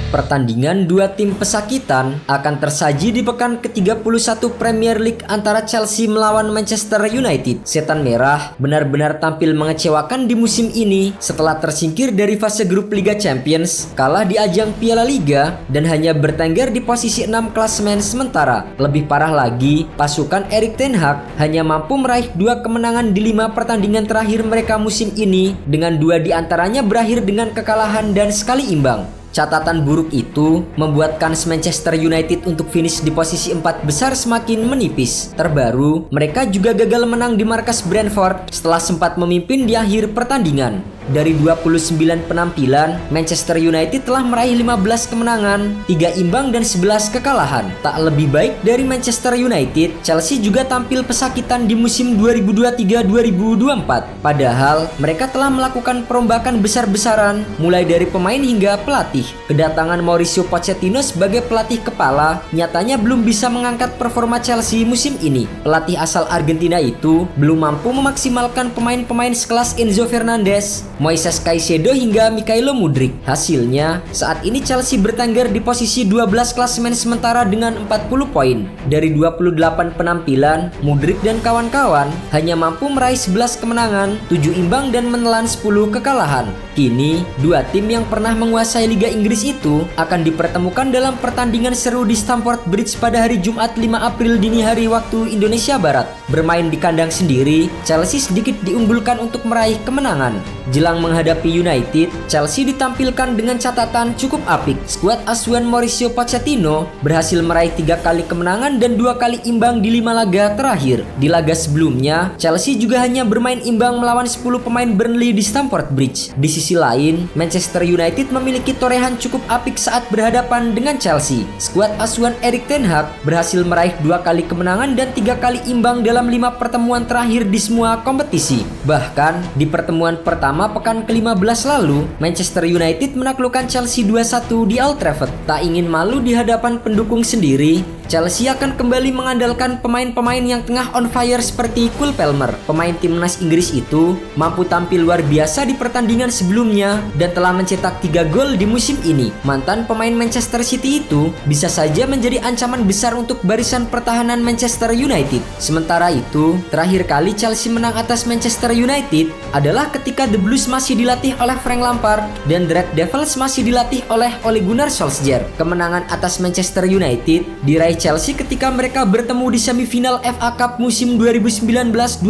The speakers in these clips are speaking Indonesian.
Pertandingan dua tim pesakitan akan tersaji di pekan ke-31 Premier League antara Chelsea melawan Manchester United. Setan Merah benar-benar tampil mengecewakan di musim ini setelah tersingkir dari fase grup Liga Champions, kalah di ajang Piala Liga, dan hanya bertengger di posisi 6 klasemen sementara. Lebih parah lagi, pasukan Erik ten Hag hanya mampu meraih 2 kemenangan di 5 pertandingan terakhir mereka musim ini, dengan 2 diantaranya berakhir dengan kekalahan dan sekali imbang. Catatan buruk itu membuat kans Manchester United untuk finish di posisi 4 besar semakin menipis. Terbaru, mereka juga gagal menang di markas Brentford setelah sempat memimpin di akhir pertandingan. Dari 29 penampilan, Manchester United telah meraih 15 kemenangan, 3 imbang dan 11 kekalahan. Tak lebih baik dari Manchester United, Chelsea juga tampil pesakitan di musim 2023-2024. Padahal, mereka telah melakukan perombakan besar-besaran, mulai dari pemain hingga pelatih. Kedatangan Mauricio Pochettino sebagai pelatih kepala nyatanya belum bisa mengangkat performa Chelsea musim ini. Pelatih asal Argentina itu belum mampu memaksimalkan pemain-pemain sekelas Enzo Fernandez, Moises Caicedo hingga Mykhailo Mudryk. Hasilnya, saat ini Chelsea bertengger di posisi 12 klasemen sementara dengan 40 poin. Dari 28 penampilan, Mudryk dan kawan-kawan hanya mampu meraih 11 kemenangan, 7 imbang dan menelan 10 kekalahan. Kini, dua tim yang pernah menguasai Liga Inggris itu akan dipertemukan dalam pertandingan seru di Stamford Bridge pada hari Jumat 5 April dini hari waktu Indonesia Barat. Bermain di kandang sendiri, Chelsea sedikit diunggulkan untuk meraih kemenangan. Jelang menghadapi United, Chelsea ditampilkan dengan catatan cukup apik. Skuad asuhan Mauricio Pochettino berhasil meraih 3 kali kemenangan dan 2 kali imbang di 5 laga terakhir. Di laga sebelumnya, Chelsea juga hanya bermain imbang melawan 10 pemain Burnley di Stamford Bridge. Di sisi lain, Manchester United memiliki torehan cukup apik saat berhadapan dengan Chelsea. Skuad asuhan Erik ten Hag berhasil meraih 2 kali kemenangan dan 3 kali imbang dalam 5 pertemuan terakhir di semua kompetisi. Bahkan, di pertemuan pertama pekan ke-15 lalu, Manchester United menaklukkan Chelsea 2-1 di Old Trafford. Tak ingin malu di hadapan pendukung sendiri, Chelsea akan kembali mengandalkan pemain-pemain yang tengah on fire seperti Cole Palmer. Pemain timnas Inggris itu mampu tampil luar biasa di pertandingan sebelumnya dan telah mencetak 3 gol di musim ini. Mantan pemain Manchester City itu bisa saja menjadi ancaman besar untuk barisan pertahanan Manchester United. Sementara itu, terakhir kali Chelsea menang atas Manchester United adalah ketika The Blues masih dilatih oleh Frank Lampard dan The Red Devils masih dilatih oleh Ole Gunnar Solskjaer. Kemenangan atas Manchester United diraih Chelsea ketika mereka bertemu di semifinal FA Cup musim 2019-2020.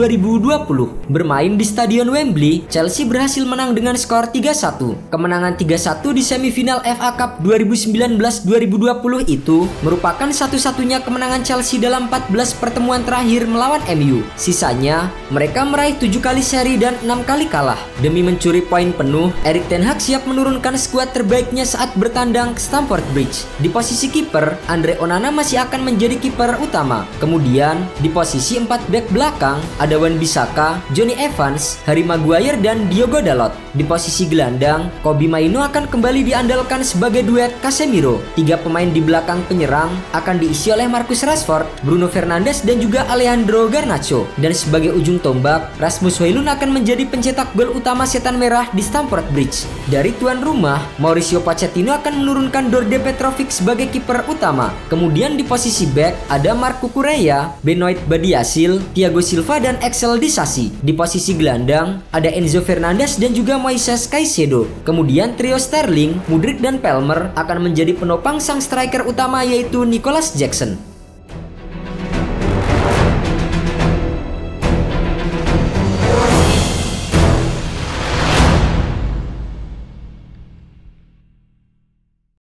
Bermain di Stadion Wembley, Chelsea berhasil menang dengan skor 3-1. Kemenangan 3-1 di semifinal FA Cup 2019-2020 itu merupakan satu-satunya kemenangan Chelsea dalam 14 pertemuan terakhir melawan MU. Sisanya, mereka meraih 7 kali seri dan 6 kali kalah. Demi mencuri poin penuh, Erik ten Hag siap menurunkan skuad terbaiknya saat bertandang ke Stamford Bridge. Di posisi kiper, Andre Onana masih akan menjadi kiper utama. Kemudian, di posisi 4 bek belakang, ada Wan-Bissaka, Jonny Evans, Harry Maguire, dan Diogo Dalot. Di posisi gelandang, Kobbie Mainoo akan kembali diandalkan sebagai duet Casemiro. 3 pemain di belakang penyerang akan diisi oleh Marcus Rashford, Bruno Fernandes, dan juga Alejandro Garnacho. Dan sebagai ujung tombak, Rasmus Højlund akan menjadi pencetak gol utama Setan Merah di Stamford Bridge. Dari tuan rumah, Mauricio Pochettino akan menurunkan Đorđe Petrović sebagai kiper utama. Kemudian di posisi back ada Marc Cucurella, Benoit Badiashile, Thiago Silva, dan Axel Disasi. Di posisi gelandang ada Enzo Fernandez dan juga Moises Caicedo. Kemudian trio Sterling, Mudryk, dan Palmer akan menjadi penopang sang striker utama yaitu Nicolas Jackson.